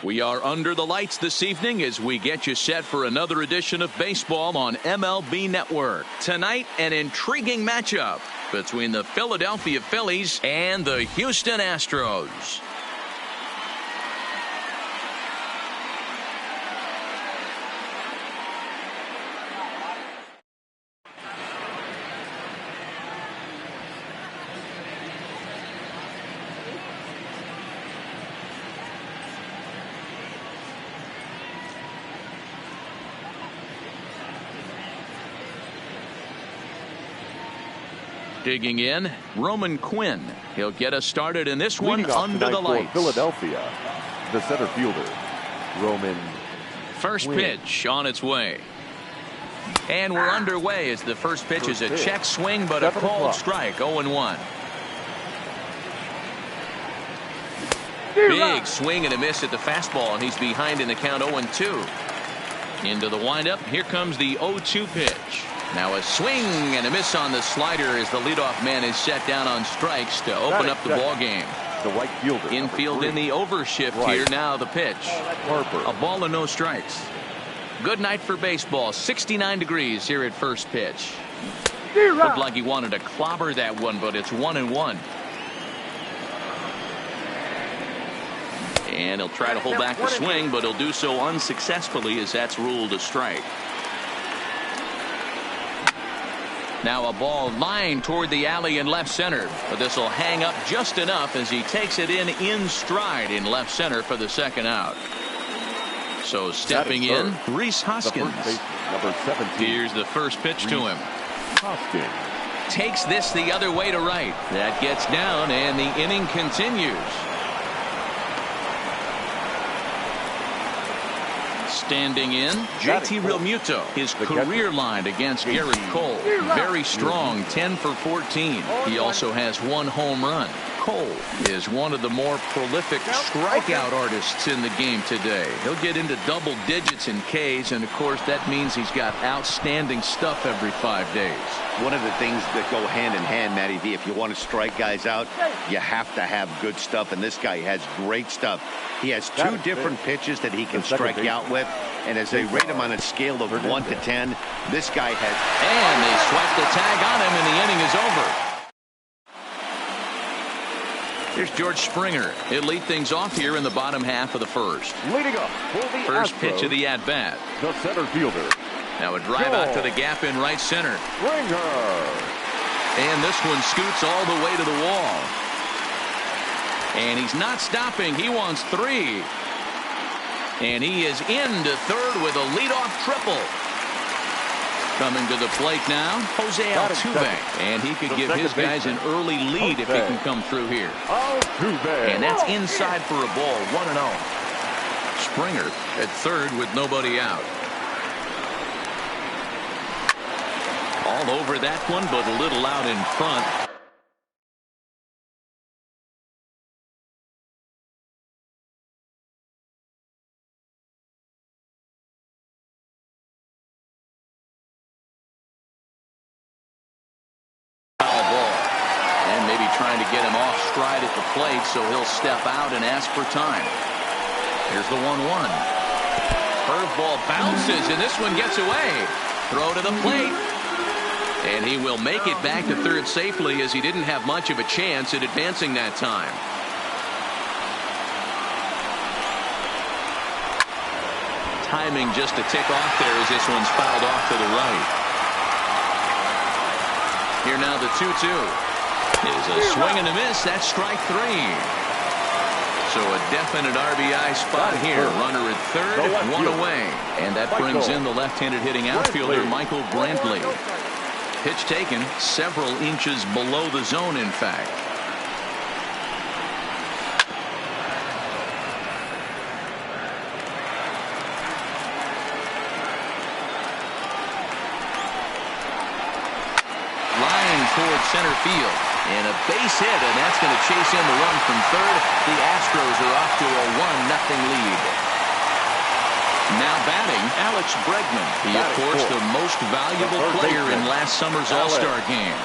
We are under the lights this evening as we get you set for another edition of baseball on MLB Network. Tonight, an intriguing matchup between the Philadelphia Phillies and the Houston Astros. Digging in, Roman Quinn. He'll get us started in this one under the lights. Philadelphia, the center fielder, Roman First Quinn. pitch on its way. And we're underway as the first pitch is a check swing, but a called strike, 0-1. Big swing and a miss at the fastball, and he's behind in the count 0-2. Into the windup, here comes the 0-2 pitch. Now a swing and a miss on the slider as the leadoff man is set down on strikes to open up the ball game. The right fielder. Infield in the overshift here. Now the pitch. Harper. A ball and no strikes. Good night for baseball. 69 degrees here at first pitch. Looked like he wanted to clobber that one, but it's 1-1. And he'll try to hold back the swing, but he'll do so unsuccessfully as that's ruled a strike. Now a ball lined toward the alley in left center, but this will hang up just enough as he takes it in stride in left center for the second out. So stepping in, Rhys Hoskins. Number 17. Here's the first pitch to him. Hoskins takes this the other way to right. That gets down and the inning continues. Standing in, JT Realmuto. His career line against Garrett Cole. Very strong, 10 for 14. He also has one home run. Cole is one of the more prolific strikeout artists in the game today. He'll get into double digits in Ks, and of course that means he's got outstanding stuff every 5 days. One of the things that go hand in hand, Matty V, if you want to strike guys out, you have to have good stuff, and this guy has great stuff. He has two different pitches that he can strike you out with, and as they rate him on a scale of 1 to 10, this guy has... And they swipe the tag on him, and the inning is over. Here's George Springer. He'll lead things off here in the bottom half of the first. Leading up for the first Astros, pitch of the at-bat. the center fielder. Now a drive out to the gap in right center. Springer. And this one scoots all the way to the wall. And he's not stopping. He wants 3. And he is into third with a leadoff triple. Coming to the plate now, Jose Altuve. And he could give his guys an early lead if he can come through here. Altuve. And that's inside for a ball, 1-0. Springer at third with nobody out. All over that one, but a little out in front. Trying to get him off stride at the plate, so he'll step out and ask for time. Here's the 1-1. Curveball bounces, and this one gets away. Throw to the plate. And he will make it back to third safely, as he didn't have much of a chance at advancing that time. Timing just a tick off there as this one's fouled off to the right. Here now the 2-2. Is a swing and a miss. That's strike 3. So a definite RBI spot here. Runner at third, 1 away. And that brings in the left-handed hitting outfielder, Michael Brantley. Pitch taken several inches below the zone, in fact. Line toward center field. And a base hit, and that's going to chase in the run from third. The Astros are off to a 1-0 lead. Now batting, Alex Bregman. He, of course, the most valuable player in last summer's All-Star game.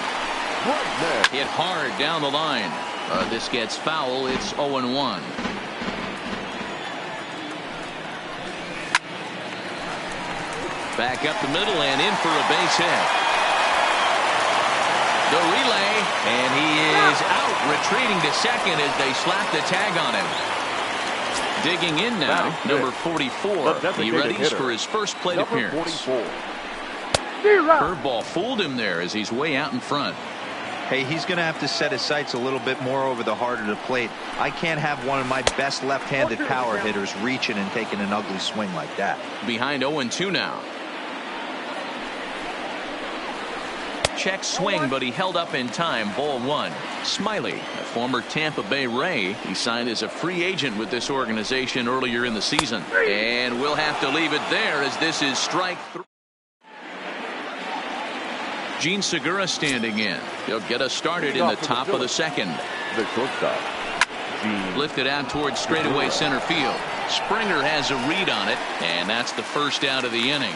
Hit hard down the line. This gets foul. It's 0-1. Back up the middle and in for a base hit. The relay, and he is out, retreating to second as they slap the tag on him. Digging in now, number 44. He readies for his first plate appearance. Curveball fooled him there as he's way out in front. Hey, he's going to have to set his sights a little bit more over the heart of the plate. I can't have one of my best left-handed power hitters reaching and taking an ugly swing like that. Behind 0-2 now. Check swing, but he held up in time. Ball one. Smiley, a former Tampa Bay Ray. He signed as a free agent with this organization earlier in the season. And we'll have to leave it there as this is strike 3. Gene Segura standing in. He'll get us started in the top of the second. The shortstop. Lifted out towards straightaway center field. Springer has a read on it, and that's the first out of the inning.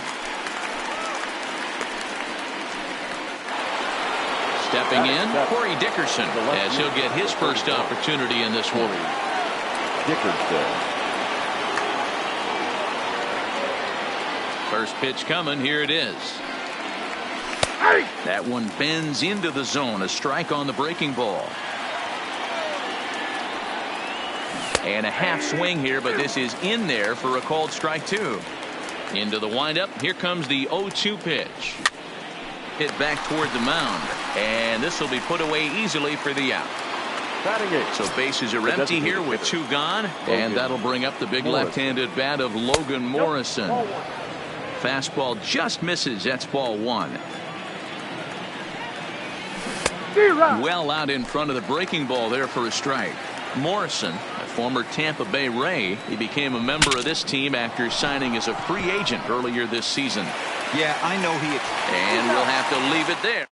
Stepping in, Corey Dickerson, as he'll get his first opportunity in this one. Dickerson. First pitch coming, here it is. That one bends into the zone, a strike on the breaking ball. And a half swing here, but this is in there for a called strike two. Into the windup, here comes the 0-2 pitch. Hit back toward the mound, and this will be put away easily for the out. So bases are empty here with two gone, and that'll bring up the big left-handed bat of Logan Morrison. Fastball just misses. That's ball one. Well out in front of the breaking ball there for a strike. Morrison, a former Tampa Bay Ray, he became a member of this team after signing as a free agent earlier this season. Yeah, I know he. And we'll have to leave it there.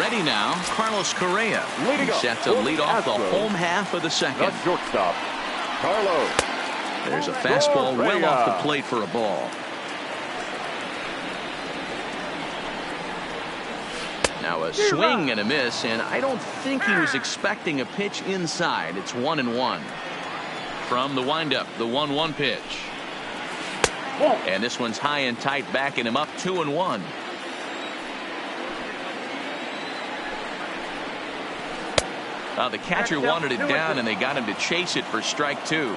Ready now, Carlos Correa. He's set to lead off the home half of the second. The shortstop, Carlos. There's a fastball well off the plate for a ball. Now a swing and a miss, and I don't think he was expecting a pitch inside. It's 1-1. From the windup, the 1-1 pitch. And this one's high and tight, backing him up 2-1. The catcher wanted it down, and they got him to chase it for strike two.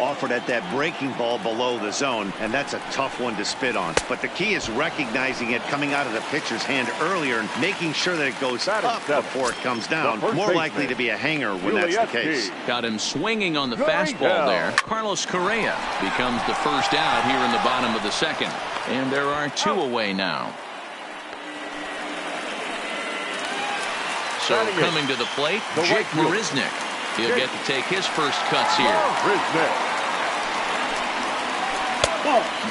Offered at that breaking ball below the zone, and that's a tough one to spit on. But the key is recognizing it coming out of the pitcher's hand earlier and making sure that it goes up before it comes down. More likely to be a hanger when that's the case. Got him swinging on the fastball there. Carlos Correa becomes the first out here in the bottom of the second. And there are two away now. So coming to the plate, Jake Marisnick. He'll get to take his first cuts here.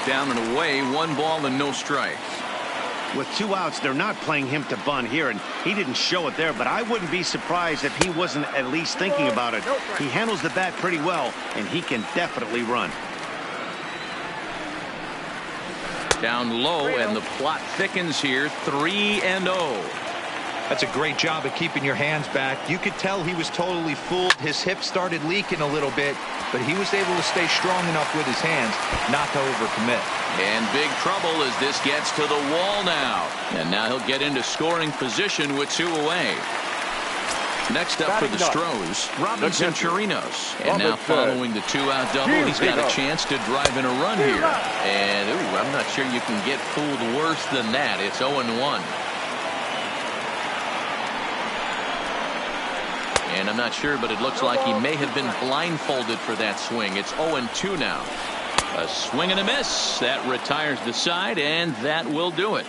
Down and away, 1 ball and no strikes. With 2 outs, they're not playing him to bunt here, and he didn't show it there, but I wouldn't be surprised if he wasn't at least thinking about it. He handles the bat pretty well, and he can definitely run. Down low, and the plot thickens here, 3-0. That's a great job of keeping your hands back. You could tell he was totally fooled. His hip started leaking a little bit, but he was able to stay strong enough with his hands not to overcommit. And big trouble as this gets to the wall now. And now he'll get into scoring position with 2 away. Next up for the Stros, Robinson Chirinos. And now following the 2-out double, he's got a chance to drive in a run here. And I'm not sure you can get fooled worse than that. It's 0-1. And I'm not sure, but it looks like he may have been blindfolded for that swing. It's 0-2 now. A swing and a miss. That retires the side, and that will do it.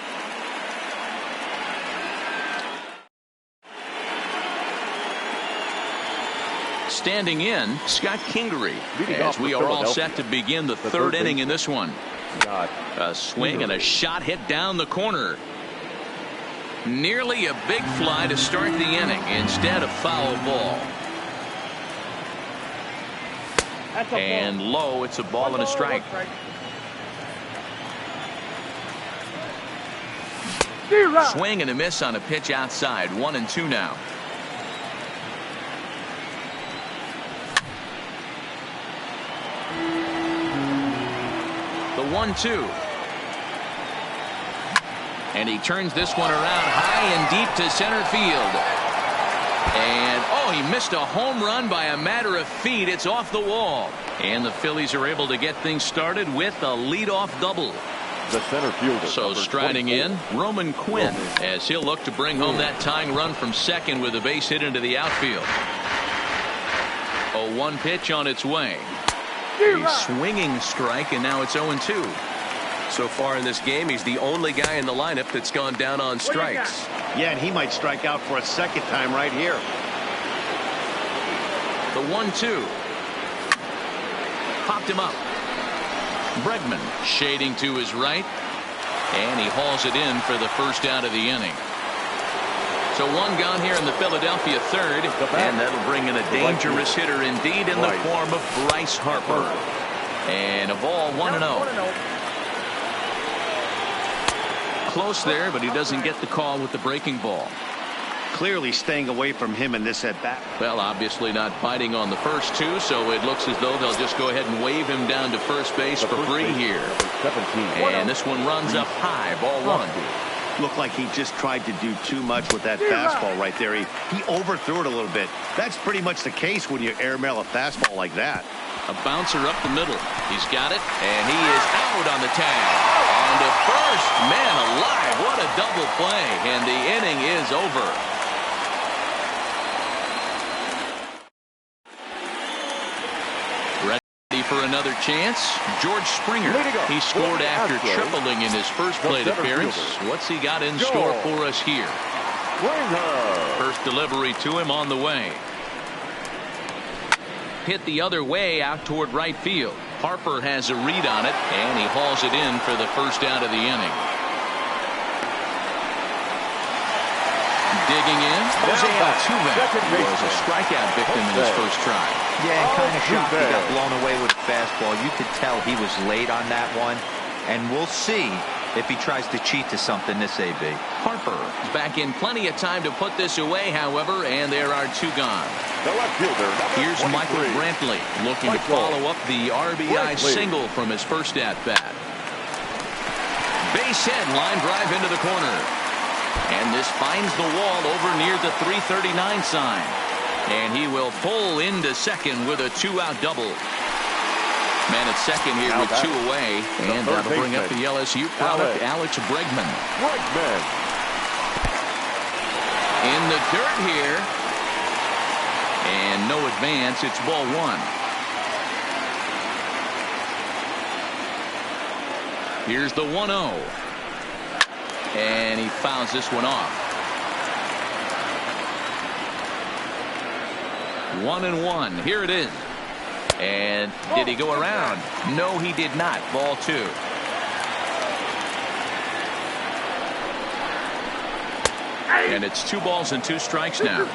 Standing in, Scott Kingery, as we are all set to begin the third inning in this one. A swing and a shot hit down the corner. Nearly a big fly to start the inning. Instead, a foul ball. And low, it's a ball and a strike. Swing and a miss on a pitch outside. 1-2 now. 1-2. And he turns this one around high and deep to center field. And, oh, he missed a home run by a matter of feet. It's off the wall. And the Phillies are able to get things started with a leadoff double. The center fielder. So striding in, Roman Quinn, as he'll look to bring home that tying run from second with a base hit into the outfield. A 1 pitch on its way. A swinging strike, and now it's 0-2. So far in this game, he's the only guy in the lineup that's gone down on strikes. Yeah, and he might strike out for a second time right here. The 1-2. Popped him up. Bregman shading to his right, and he hauls it in for the first out of the inning. So one gone here in the Philadelphia third, and that'll bring in a dangerous hitter indeed in the form of Bryce Harper. And a ball 1-0. Close there, but he doesn't get the call with the breaking ball. Clearly staying away from him in this at-bat. Well, obviously not biting on the first two, so it looks as though they'll just go ahead and wave him down to first base for free here. And this one runs up high, ball 1. Looked like he just tried to do too much with that fastball right there. He overthrew it a little bit. That's pretty much the case when you airmail a fastball like that. A bouncer up the middle. He's got it, and he is out on the tag. On to first. Man alive, what a double play, and the inning is over. For another chance, George Springer. He scored after tripling in his first plate appearance. What's he got in store for us here? First delivery to him on the way. Hit the other way out toward right field. Harper has a read on it, and he hauls it in for the first out of the inning. Digging in, Jose Altuve was a strikeout victim in his first try. Yeah, and kind of shocked he got blown away with a fastball. You could tell he was late on that one, and we'll see if he tries to cheat to something this AB. Harper is back in plenty of time to put this away, however, and there are 2 gone. Here's Michael Brantley looking to follow up the RBI single from his first at-bat. Base hit, line drive into the corner. And this finds the wall over near the 339 sign. And he will pull into second with a 2-out double. Man at second here with 2 away. And that'll bring up the LSU product, Alex Bregman. In the dirt here. And no advance. It's ball 1. Here's the 1-0. And he fouls this one off. 1-1. Here it is. And did he go around? No, he did not. Ball 2. And it's 2 balls and 2 strikes now.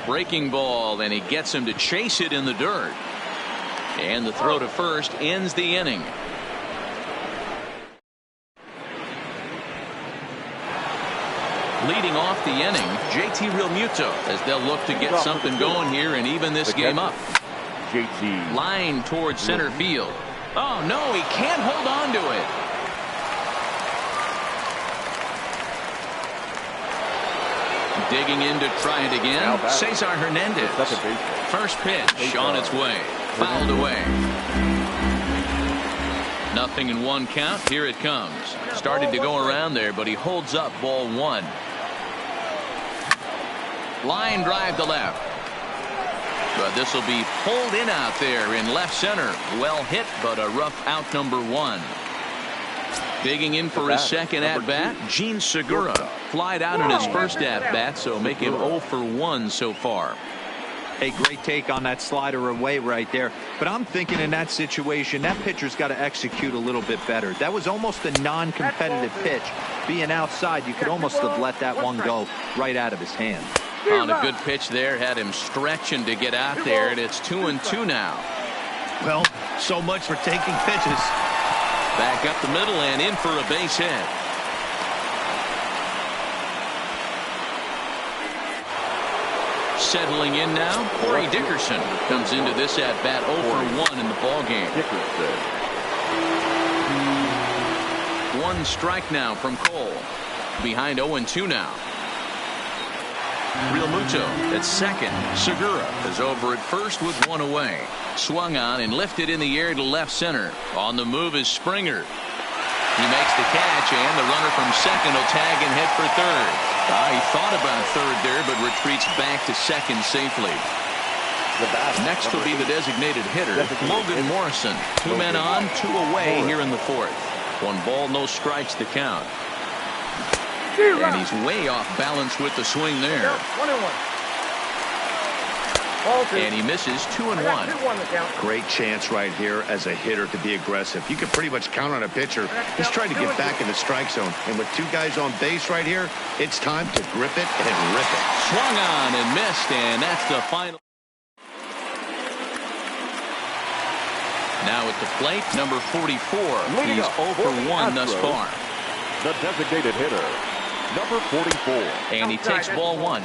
Breaking ball, and he gets him to chase it in the dirt. And the throw to first ends the inning. Leading off the inning, JT Realmuto, as they'll look to get something going here and even this game up. Line towards center field. Oh, no, he can't hold on to it. Digging in to try it again. Cesar Hernandez. First pitch on its way. Fouled away. 0-1 count. Here it comes. Started to go around there, but he holds up ball 1. Line drive to left. But this will be pulled in out there in left center. Well hit, but a rough out number 1. Digging in for his second at-bat, Gene Segura. Flied out in his first at-bat, so make him 0 for 1 so far. A great take on that slider away right there. But I'm thinking in that situation, that pitcher's got to execute a little bit better. That was almost a non-competitive pitch. Being outside, you could almost have let that one go right out of his hand. On a good pitch there, had him stretching to get out there, and it's 2-2 now. Well, so much for taking pitches. Back up the middle and in for a base hit. Settling in now, Corey Dickerson comes into this at-bat 0 for 1 in the ballgame. One strike now from Cole. Behind 0-2 now. Real Muto at second. Segura is over at first with one away. Swung on and lifted in the air to left center. On the move is Springer. He makes the catch, and the runner from second will tag and head for third. He thought about third there, but retreats back to second safely. Next will be the designated hitter, Logan Morrison. 2 men on, 2 away here in the fourth. 1 ball, no strikes to count. And he's way off balance with the swing there. And he misses 2-1. Great chance right here as a hitter to be aggressive. You can pretty much count on a pitcher. He's trying to get back in the strike zone. And with 2 guys on base right here, it's time to grip it and rip it. Swung on and missed, and that's the final. Now at the plate, number 44. He's 0 for 1 thus far. The designated hitter, number 44. And he takes ball 1.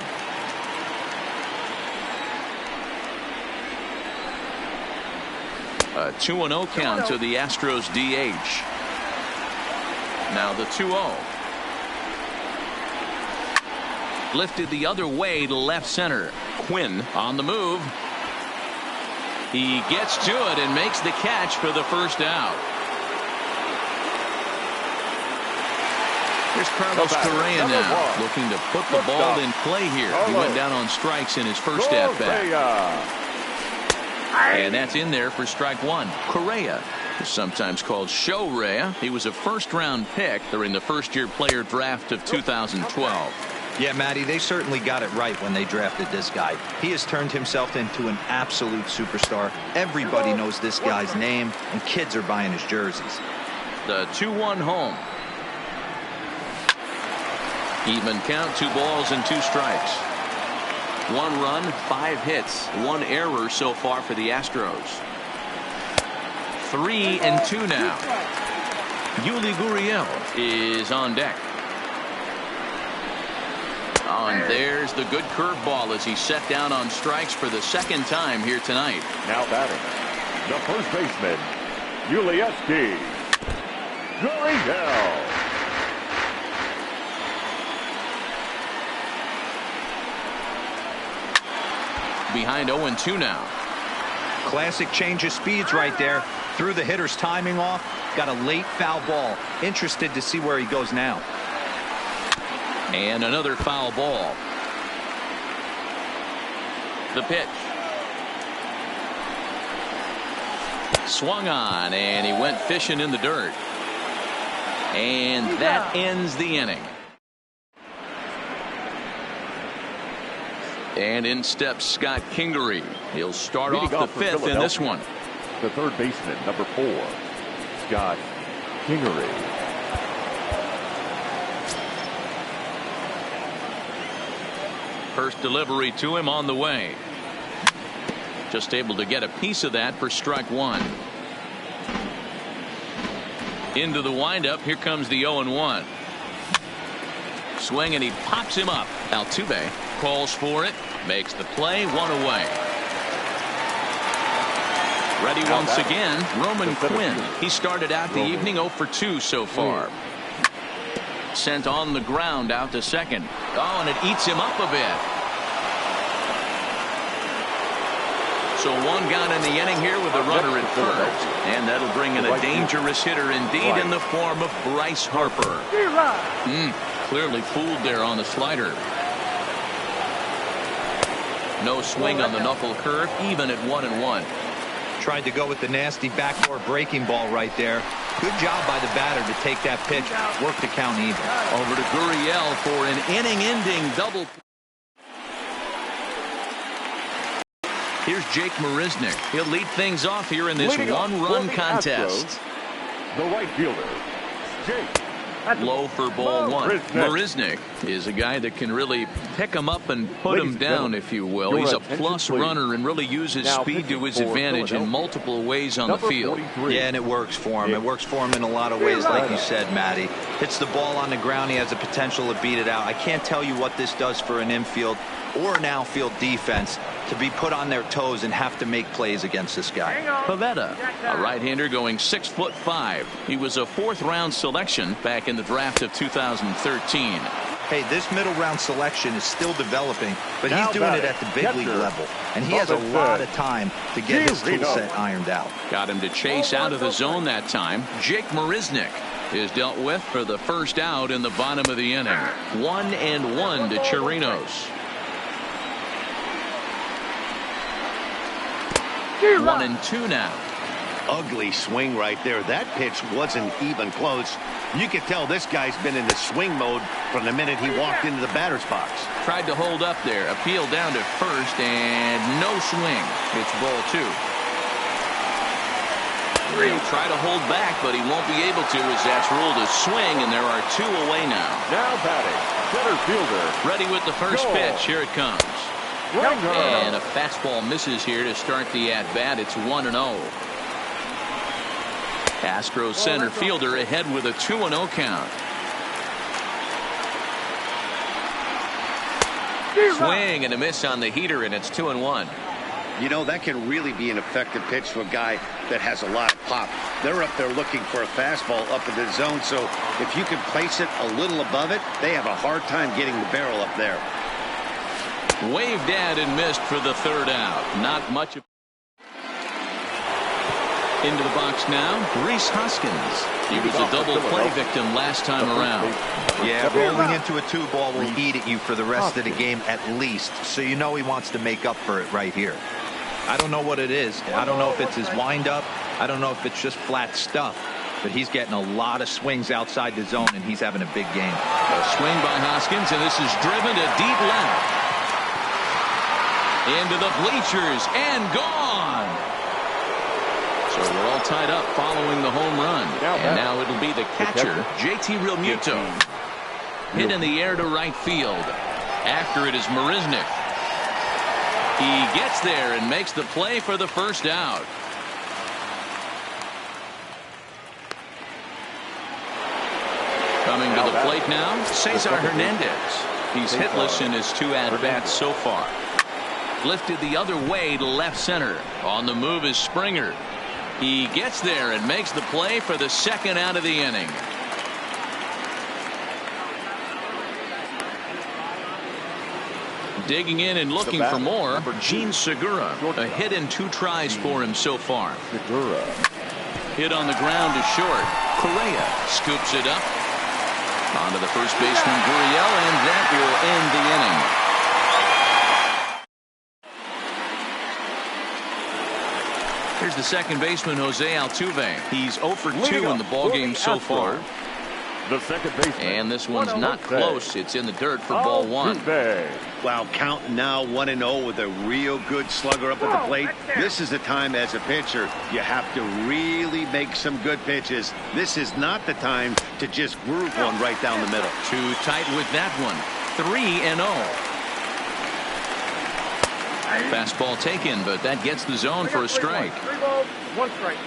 A 2-0 count to the Astros DH. Now the 2-0. Lifted the other way to left center. Quinn on the move. He gets to it and makes the catch for the first out. Here's Carlos Correa now, looking to put the ball in play here. He went down on strikes in his first at-bat. And that's in there for strike 1. Correa is sometimes called Show Rea. He was a first-round pick during the first-year player draft of 2012. Yeah, Matty, they certainly got it right when they drafted this guy. He has turned himself into an absolute superstar. Everybody knows this guy's name, and kids are buying his jerseys. The 2-1 home. Even count, 2 balls and 2 strikes. 1 run, 5 hits, 1 error so far for the Astros. 3-2 now. Yuli Gurriel is on deck. And there's the good curveball as he set down on strikes for the second time here tonight. Now batting, the first baseman, Yuli Gurriel. Behind 0-2 now. Classic change of speeds right there. Threw the hitter's timing off. Got a late foul ball. Interested to see where he goes now. And another foul ball. The pitch. Swung on, and he went fishing in the dirt. And that ends the inning. And in steps Scott Kingery. He'll start off the 5th in this one. The third baseman, number 4, Scott Kingery. First delivery to him on the way. Just able to get a piece of that for strike 1. Into the windup. Here comes the 0-1. Swing, and he pops him up. Altuve calls for it. Makes the play. 1 away. Ready once again, Roman Quinn. He started out the evening 0 for 2 so far. Sent on the ground out to second. Oh, and it eats him up a bit. So 1 gone in the inning here with a runner at first. And that'll bring in a dangerous hitter indeed in the form of Bryce Harper. Clearly fooled there on the slider. No swing on the knuckle curve, even at 1-1. Tried to go with the nasty backdoor breaking ball right there. Good job by the batter to take that pitch, work the count even. Over to Gurriel for an inning-ending double. Here's Jake Marisnick. He'll lead things off here in this one-run contest. The right fielder, Jake Low for ball one. Marisnick is a guy that can really pick him up and put him down, if you will. He's a plus runner and really uses speed to his advantage in multiple ways on the field. Yeah, and it works for him. It works for him in a lot of ways, like you said, Matty. Hits the ball on the ground. He has the potential to beat it out. I can't tell you what this does for an infield or an outfield defense to be put on their toes and have to make plays against this guy. Pavetta, a right-hander going 6'5". He was a fourth-round selection back in the draft of 2013. Hey, this middle round selection is still developing, but he's doing it at the big league level, and he has a lot of time to get his tool set ironed out. Got him to chase out of the zone that time. Jake Marisnick is dealt with for the first out in the bottom of the inning. 1-1 to Chirinos. 1-2 now. Ugly swing right there. That pitch wasn't even close. You could tell this guy's been in the swing mode from the minute he walked into the batter's box. Tried to hold up there. Appeal down to first and no swing. It's ball two. He'll try to hold back, but he won't be able to as that's ruled a swing, and there are two away now. Now batting, center fielder. Ready with the first pitch. Here it comes. And a fastball misses here to start the at-bat. It's 1-0. Astros center fielder ahead with a 2-0 count. Swing and a miss on the heater, and it's 2-1. You know, that can really be an effective pitch to a guy that has a lot of pop. They're up there looking for a fastball up in the zone, so if you can place it a little above it, they have a hard time getting the barrel up there. Waved at and missed for the third out. Not much of. Into the box now, Rhys Hoskins. He was a double play victim last time around. Yeah, rolling into a 2-ball will eat at you for the rest of the game at least, so you know he wants to make up for it right here. I don't know what it is. I don't know if it's his windup. I don't know if it's just flat stuff, but he's getting a lot of swings outside the zone, and he's having a big game. A swing by Hoskins, and this is driven to deep left. Into the bleachers and gone. So we're all tied up following the home run. And now it'll be the catcher, JT Realmuto. Hit in the air to right field. After it is Marisnick. He gets there and makes the play for the first out. Coming to the plate now, Cesar Hernandez. He's hitless in his 2 at-bats so far. Lifted the other way to left center. On the move is Springer. He gets there and makes the play for the second out of the inning. Digging in and looking for more, Gene Segura. A hit in 2 tries for him so far. Hit on the ground to short. Correa scoops it up. Onto the first baseman, Gurriel, and that will end the inning. Here's the second baseman, Jose Altuve. He's 0 for 2 in the ballgame so far. The second baseman. And this one's not close. It's in the dirt for ball one. Wow, counting now 1-0 with a real good slugger up at the plate. This is the time as a pitcher you have to really make some good pitches. This is not the time to just groove one right down the middle. Too tight with that one. 3-0. Fastball taken, but that gets the zone for a strike. 3 balls, 1 strike.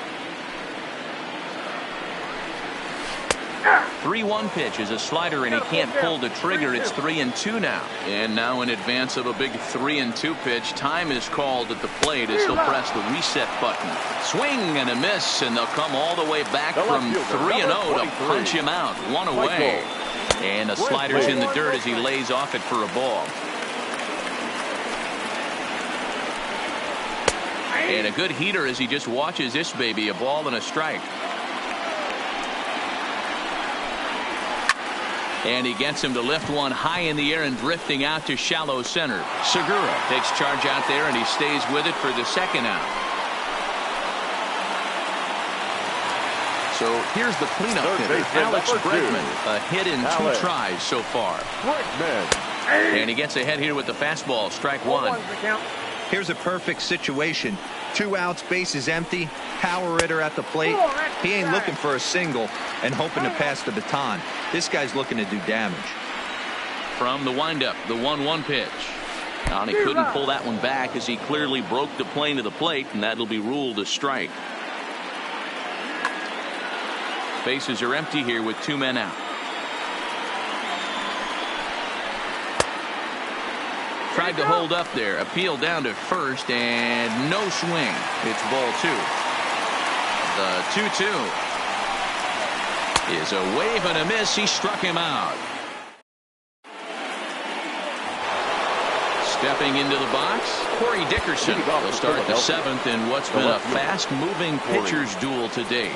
3-1 pitch is a slider, and he can't pull the trigger. It's 3-2 now. And now in advance of a big 3-2 pitch, time is called at the plate as he'll press the reset button. Swing and a miss, and they'll come all the way back from 3-0 to punch him out. 1 away. And the slider's in the dirt as he lays off it for a ball. And a good heater as he just watches this baby, a ball and a strike. And he gets him to lift one high in the air and drifting out to shallow center. Segura takes charge out there, and he stays with it for the second out. So here's the cleanup hitter, Alex Bregman. A hit in 2 tries so far. And he gets ahead here with the fastball, strike 1. Here's a perfect situation. 2 outs, base is empty, power hitter at the plate. He ain't looking for a single and hoping to pass the baton. This guy's looking to do damage. From the windup, the 1-1 pitch. And he couldn't pull that one back as he clearly broke the plane of the plate, and that'll be ruled a strike. Bases are empty here with 2 men out. Tried to hold up there, appeal down to first, and no swing. It's ball 2. The 2-2 is a wave and a miss. He struck him out. Stepping into the box, Corey Dickerson will start the 7th in what's been a fast-moving pitcher's duel to date.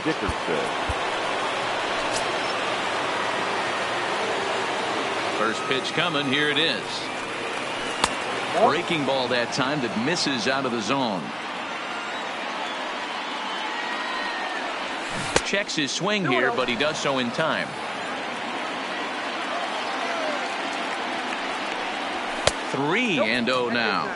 First pitch coming. Here it is. Breaking ball that time that misses out of the zone. Checks his swing here, but he does so in time. Three and 0 now.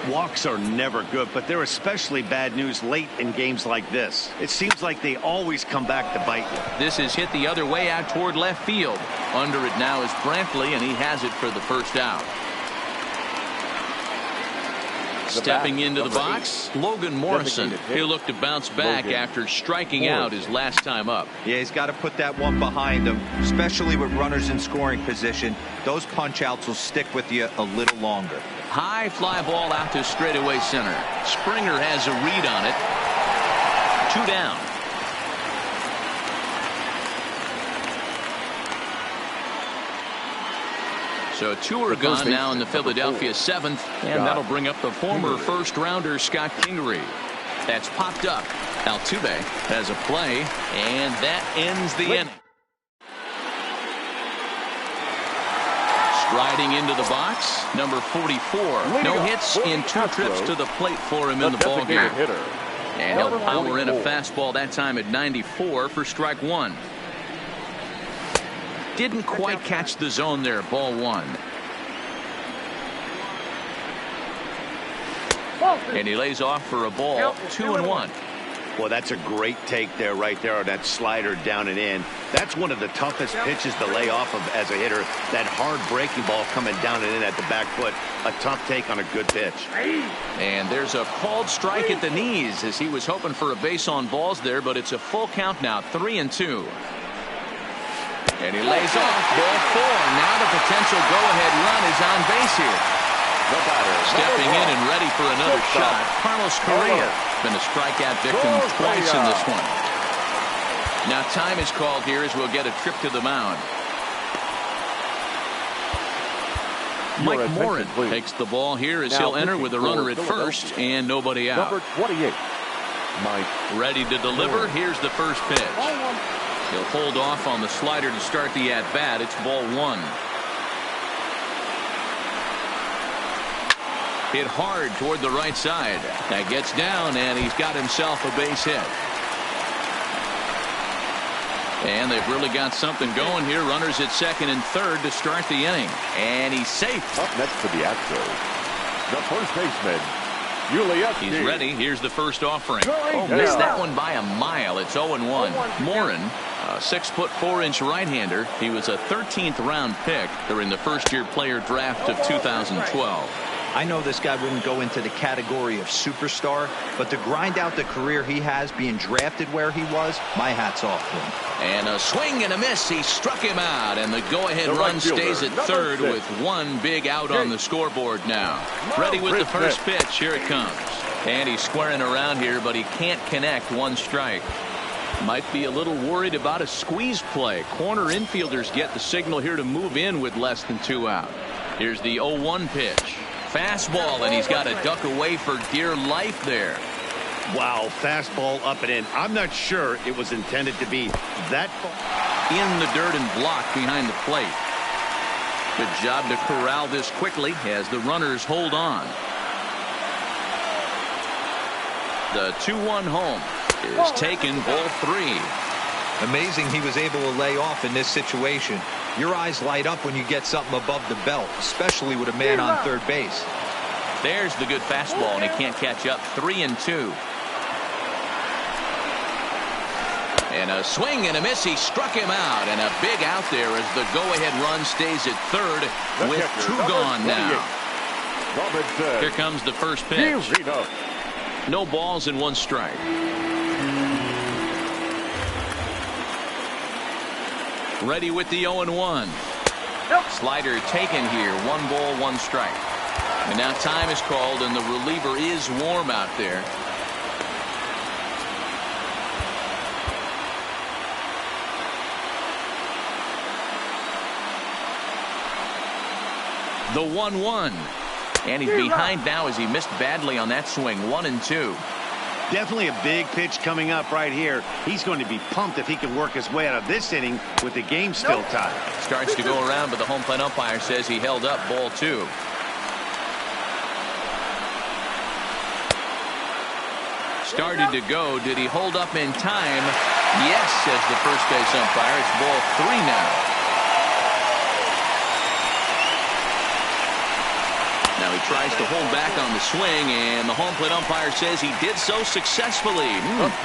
Walks are never good, but they're especially bad news late in games like this. It seems like they always come back to bite you. This is hit the other way out toward left field. Under it now is Brantley, and he has it for the first out. Stepping into the box, Logan Morrison. He'll look to bounce back after striking out his last time up. Yeah, he's got to put that one behind him, especially with runners in scoring position. Those punch outs will stick with you a little longer. High fly ball out to straightaway center. Springer has a read on it. 2 down. So 2 are gone now in the Philadelphia 7th, and that'll bring up the former first-rounder Scott Kingery. That's popped up. Altuve has a play, and that ends the inning. Striding into the box, number 44. No hits in 2 trips to the plate for him in the ballgame. And he'll power in a fastball that time at 94 for strike 1. Didn't quite catch the zone there. Ball 1. And he lays off for a ball. 2-1. Well, that's a great take there, right there on that slider down and in. That's one of the toughest pitches to lay off of as a hitter. That hard breaking ball coming down and in at the back foot. A tough take on a good pitch. And there's a called strike at the knees as he was hoping for a base on balls there, but it's a full count now. 3-2. And he lays off. Ball 4. Now the potential go-ahead run is on base here. Stepping in and ready for another shot, Carlos Correa. Been a strikeout victim twice in this one. Now time is called here as we'll get a trip to the mound. Mike Morin takes the ball here as he'll enter with a runner at first and nobody out. Number 28, Mike. Ready to deliver. Here's the first pitch. He'll hold off on the slider to start the at-bat. It's ball 1. Hit hard toward the right side. That gets down, and he's got himself a base hit. And they've really got something going here. Runners at second and third to start the inning. And he's safe. Up next for the Astros, the first baseman, He's ready. Here's the first offering. Oh, missed that one by a mile. It's 0-1. Morin, a 6'4" right-hander. He was a 13th round pick during the first-year player draft of 2012. I know this guy wouldn't go into the category of superstar, but to grind out the career he has being drafted where he was, my hat's off to him. And a swing and a miss. He struck him out, and the go-ahead run stays at third with one big out on the scoreboard now. Ready with the first pitch. Here it comes. And he's squaring around here, but he can't connect. 1 strike. Might be a little worried about a squeeze play. Corner infielders get the signal here to move in with less than 2 out. Here's the 0-1 pitch. Fastball, and he's got to duck away for dear life there. Wow, fastball up and in. I'm not sure it was intended to be that far. In the dirt and blocked behind the plate. Good job to corral this quickly as the runners hold on. The 2-1 home is taken. Ball 3. Amazing he was able to lay off in this situation. Your eyes light up when you get something above the belt, especially with a man on third base. There's the good fastball, and he can't catch up. 3-2. And a swing and a miss. He struck him out, and a big out there as the go-ahead run stays at third with 2 gone now. Here comes the first pitch. No balls and 1 strike. Ready with the 0-1. Slider taken here. 1 ball, 1 strike. And now time is called, and the reliever is warm out there. The 1-1. And he's behind now as he missed badly on that swing. 1-2. Definitely a big pitch coming up right here. He's going to be pumped if he can work his way out of this inning with the game still tied. Starts to go around, but the home plate umpire says he held up. Ball 2. Started to go. Did he hold up in time? Yes, says the first base umpire. It's ball 3 now. Now he tries to hold back on the swing, and the home plate umpire says he did so successfely.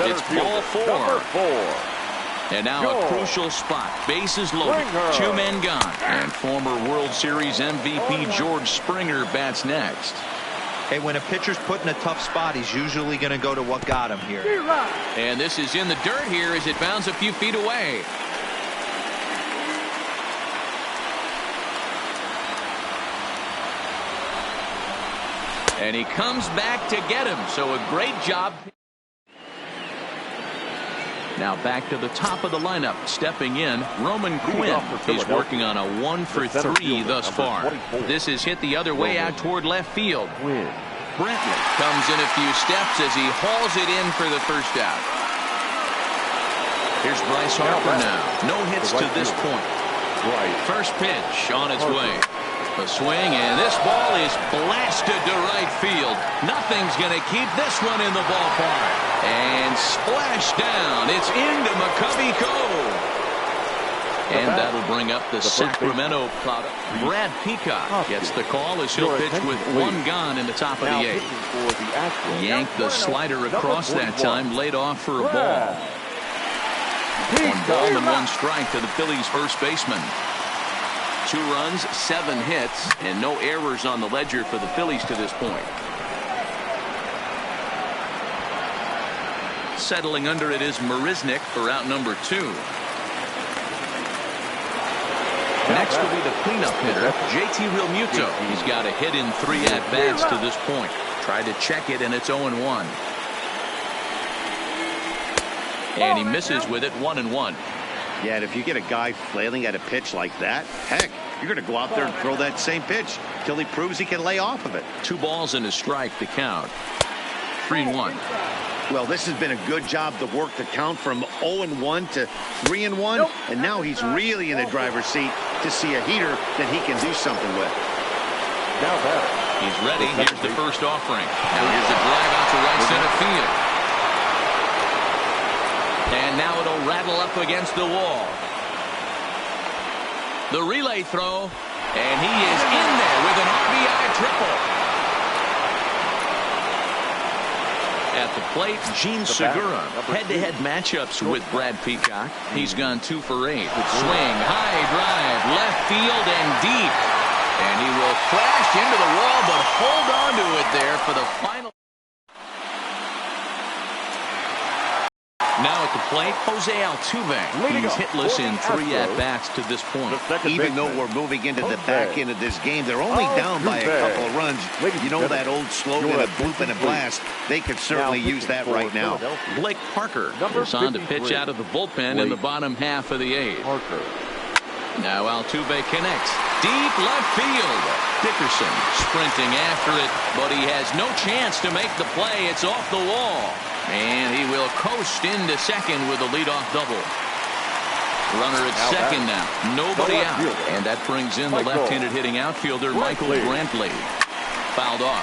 It's ball 4. And now a crucial spot. Bases loaded. 2 men gone. And former World Series MVP George Springer bats next. Hey, when a pitcher's put in a tough spot, he's usually going to go to what got him here. And this is in the dirt here as it bounds a few feet away. And he comes back to get him. So a great job. Now back to the top of the lineup. Stepping in, Roman Quinn. He's working on a 1 for 3 thus far. This is hit the other way out toward left field. Brantley comes in a few steps as he hauls it in for the first out. Here's Bryce Harper now. No hits to this point. First pitch on its way. A swing, and this ball is blasted to right field. Nothing's going to keep this one in the ballpark. And splash down. It's into McCovey Cove. And that'll bring up the Sacramento Cloud. Brad Peacock gets the call as he'll pitch with 1 gone in the top of the 8th. Yanked the slider across that time, laid off for a ball. 1 ball and 1 strike to the Phillies' first baseman. 2 runs, 7 hits, and no errors on the ledger for the Phillies to this point. Settling under it is Marisnick for out number 2. Next will be the cleanup hitter, JT Realmuto. He's got a hit in 3 at-bats to this point. Tried to check it, and it's 0-1. And he misses with it. 1-1. Yeah, and if you get a guy flailing at a pitch like that, heck, you're going to go out there and throw that same pitch till he proves he can lay off of it. 2 balls and a strike to count. 3-1. Well, this has been a good job to work the count from 0-1 to 3-1, and now he's really in the driver's seat to see a heater that he can do something with. Now batter. He's ready. Here's the first offering. Now here's a drive out to right center field. And now it'll rattle up against the wall. The relay throw, and he is in there with an RBI triple. At the plate, Gene Segura. Head-to-head matchups with Brad Peacock. He's gone 2 for 8. Swing, high drive, left field and deep. And he will crash into the wall, but hold on to it there for the final. Now at the plate, Jose Altuve. He's hitless in 3 at-bats to this point. Even though we're moving into the back end of this game, they're only down by a couple of runs. You know that old slogan, a bloop and a blast. They could certainly use that right now. Blake Parker is on to pitch out of the bullpen in the bottom half of the 8th. Now Altuve connects. Deep left field. Dickerson sprinting after it, but he has no chance to make the play. It's off the wall. And he will coast into second with a leadoff double. Runner at second now. Nobody out. And that brings in the left-handed hitting outfielder, Michael Brantley. Fouled off.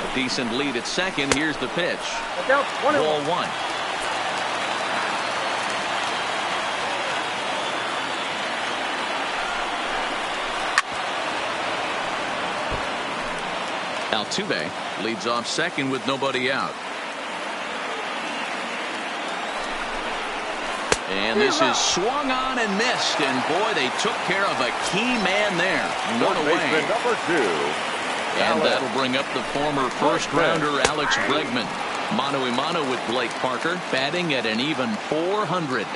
A decent lead at second. Here's the pitch. Ball 1. Altuve leads off second with nobody out. And this is swung on and missed. And boy, they took care of a key man there. One away. Number 2. And that'll bring up the former first-rounder Alex Bregman. Mano-a-mano with Blake Parker, batting at an even .400.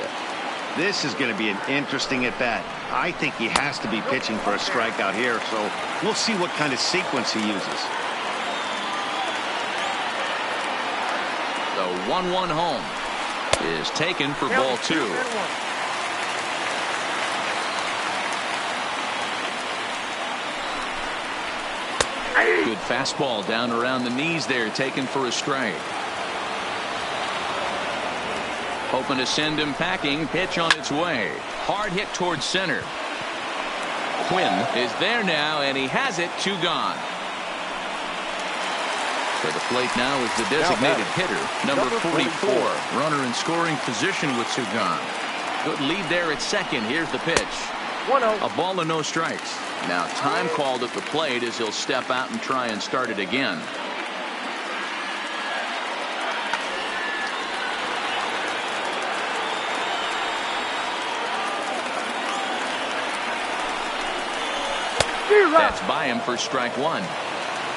This is going to be an interesting at-bat. I think he has to be pitching for a strikeout here, so we'll see what kind of sequence he uses. The 1-1 home is taken for ball 2. Good fastball down around the knees there, taken for a strike. Hoping to send him packing. Pitch on its way. Hard hit towards center. Quinn is there now, and he has it. 2 gone. To the plate now is the designated hitter, number 44. Runner in scoring position with 2 gone. Good lead there at second. Here's the pitch. 1-0. A ball and no strikes. Now time called at the plate as he'll step out and try and start it again. That's by him for strike 1.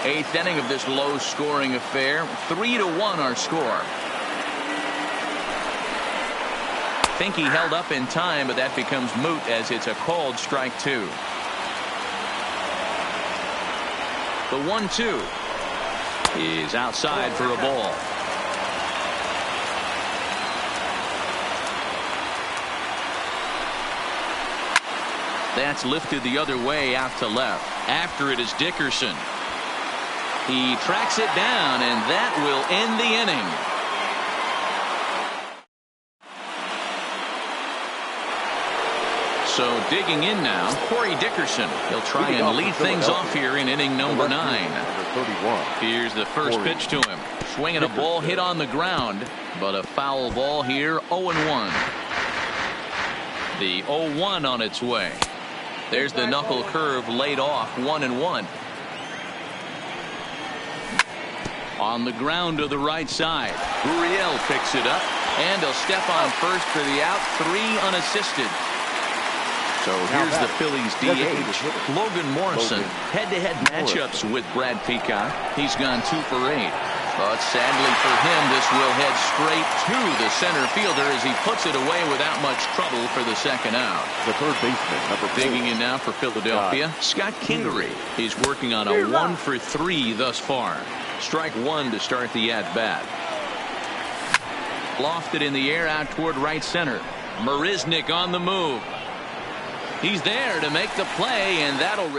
8th inning of this low-scoring affair. 3-1 our score. Think he held up in time, but that becomes moot as it's a called strike 2. The 1-2 is outside for a ball. That's lifted the other way out to left. After it is Dickerson. He tracks it down, and that will end the inning. So digging in now, Corey Dickerson. He'll try and lead things off here in inning number 9. Here's the first pitch to him. Swinging a ball hit on the ground, but a foul ball here, 0-1. The 0-1 on its way. There's the knuckle curve laid off, 1-1. On the ground to the right side. Gurriel picks it up, and he'll step on first for the out. 3 unassisted. So here's the Phillies DH, Logan Morrison. Head-to-head matchups with Brad Peacock. He's gone 2 for 8. But sadly for him, this will head straight to the center fielder as he puts it away without much trouble for the second out. The third baseman, number 4. Digging in now for Philadelphia, Scott Kingery. He's working on a 1 for 3 thus far. Strike 1 to start the at-bat. Lofted in the air out toward right center. Marisnick on the move. He's there to make the play, and that'll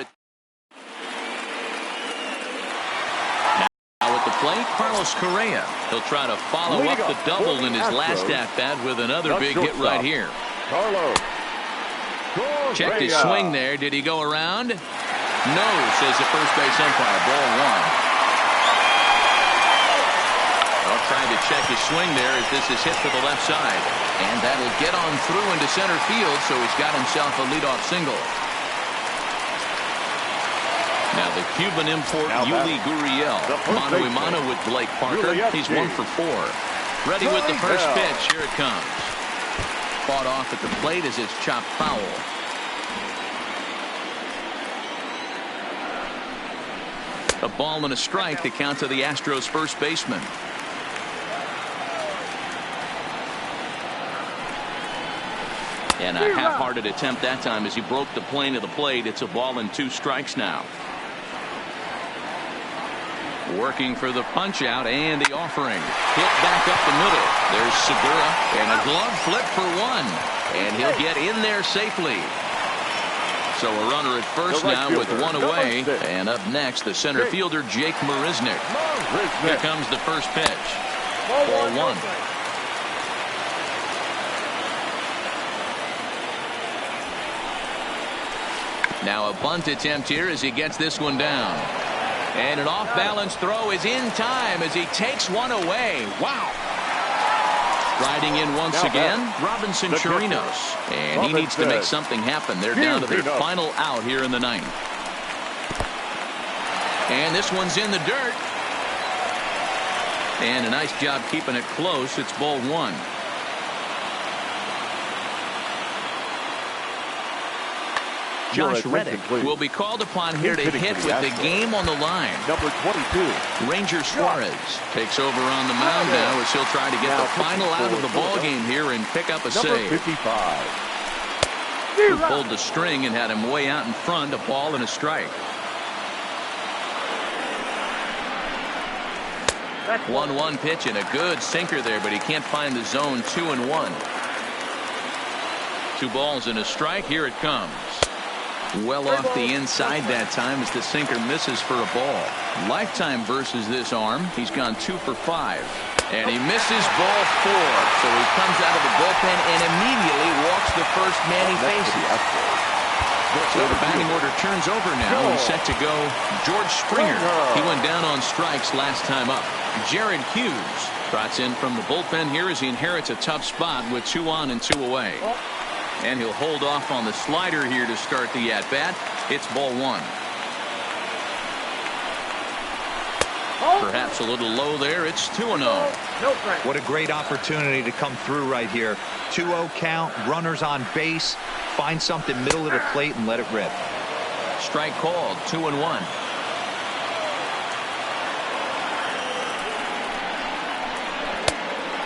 now at the plate, Carlos Correa. He'll try to follow up the double in his last at-bat with another big hit right here. Carlos. Checked his swing there. Did he go around? No, says the first base umpire. Ball 1. Trying to check his swing there as this is hit to the left side. And that'll get on through into center field, so he's got himself a leadoff single. Now the Cuban import, Yuli Gurriel. Mano-a-mano with Blake Parker. He's 1 for 4. Ready with the first pitch. Here it comes. Fought off at the plate as it's chopped foul. A ball and a strike to count to the Astros first baseman. And a half-hearted attempt that time as he broke the plane of the plate. It's a ball and 2 strikes now. Working for the punch out and the offering. Hit back up the middle. There's Segura and a glove flip for 1. And he'll get in there safely. So a runner at first now with 1 away. And up next, the center fielder, Jake Marisnick. Here comes the first pitch. Ball 1. Now a bunt attempt here as he gets this one down. And an off-balance throw is in time as he takes 1 away. Wow. Riding in once again, Robinson Chirinos. And he needs to make something happen. They're down to their final out here in the 9th. And this one's in the dirt. And a nice job keeping it close. It's ball one. Josh Reddick will be called upon here to hit with the game on the line. Number 22. Ranger Suarez takes over on the mound now as he'll try to get the final out of the ball game here and pick up a save. 55. He pulled the string and had him way out in front, a ball and a strike. 1-1 pitch and a good sinker there, but he can't find the zone. 2-1. 2 balls and a strike. Here it comes. Well off the inside that time as the sinker misses for a ball. Lifetime versus this arm. He's gone 2 for 5. And he misses ball 4. So he comes out of the bullpen and immediately walks the first man he faces. So the batting order turns over now. He's set to go George Springer. He went down on strikes last time up. Jared Hughes trots in from the bullpen here as he inherits a tough spot with 2 on and 2 away. And he'll hold off on the slider here to start the at-bat. It's ball 1. Perhaps a little low there. It's 2-0. What a great opportunity to come through right here. 2-0 count, runners on base. Find something middle of the plate and let it rip. Strike called. 2-1.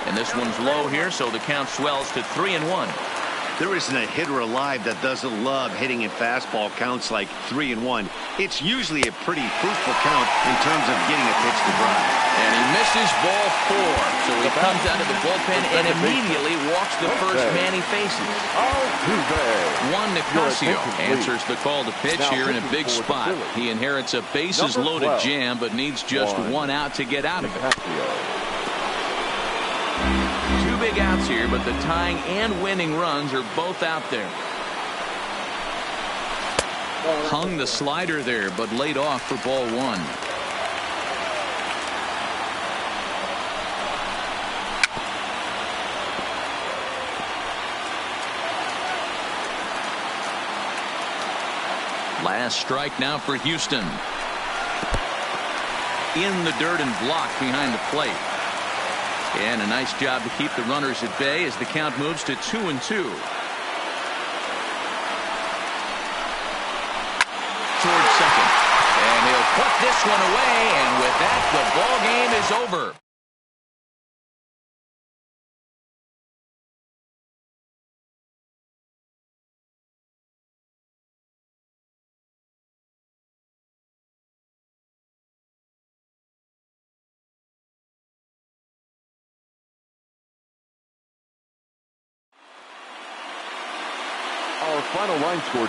And this one's low here, so the count swells to 3-1. There isn't a hitter alive that doesn't love hitting in fastball counts like 3-1. It's usually a pretty fruitful count in terms of getting a pitch to drive. And he misses ball 4. So he comes out of the bullpen and immediately walks the first man he faces. Juan Nicasio answers the call to pitch here in a big spot. He inherits a bases-loaded jam, but needs just 1 out to get out of it. 2 big outs here, but the tying and winning runs are both out there. Hung the slider there, but laid off for ball 1. Last strike now for Houston. In the dirt and blocked behind the plate. And a nice job to keep the runners at bay as the count moves to 2-2. Towards second. And he'll put this one away, and with that, the ball game is over. Our final line score